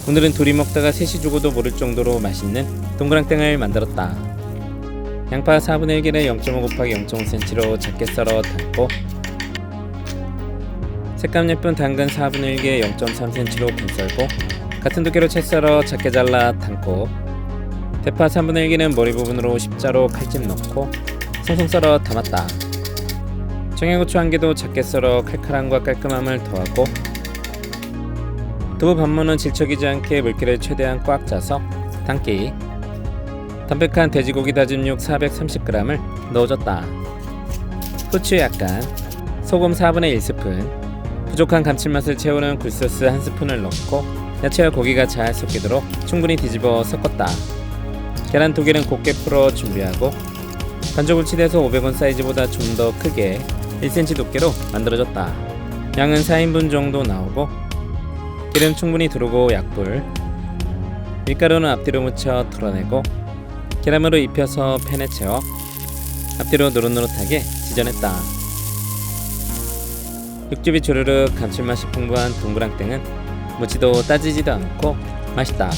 오늘은 둘이 먹다가 셋이 죽어도 모를 정도로 맛있는 동그랑땡을 만들었다. 양파 4분의 1개를 0.5 곱하기 0.5cm로 작게 썰어 담고, 색감 예쁜 당근 4분의 1개 0.3cm로 빈 썰고, 같은 두께로 채 썰어 작게 잘라 담고, 대파 3분의 1개는 머리 부분으로 십자로 칼집 넣고 송송 썰어 담았다. 청양고추 1개도 작게 썰어 칼칼함과 깔끔함을 더하고, 두부 반모는 질척이지 않게 물기를 최대한 꽉 짜서 담기. 담백한 돼지고기 다진 육 430g을 넣어줬다. 후추 약간, 소금 4분의 1스푼, 부족한 감칠맛을 채우는 굴소스 1스푼을 넣고 야채와 고기가 잘 섞이도록 충분히 뒤집어 섞었다. 계란 2개는 곱게 풀어 준비하고, 반죽을치대에서 500원 사이즈보다 좀 더 크게 1cm 두께로 만들어줬다. 양은 4인분 정도 나오고, 기름 충분히 두르고 약불, 밀가루는 앞뒤로 묻혀 털어내고 계란으로 입혀서 팬에 채워 앞뒤로 노릇노릇하게 지져냈다. 육즙이 주르륵 감칠맛이 풍부한 동그랑땡은 묻지도 따지지도 않고 맛있다.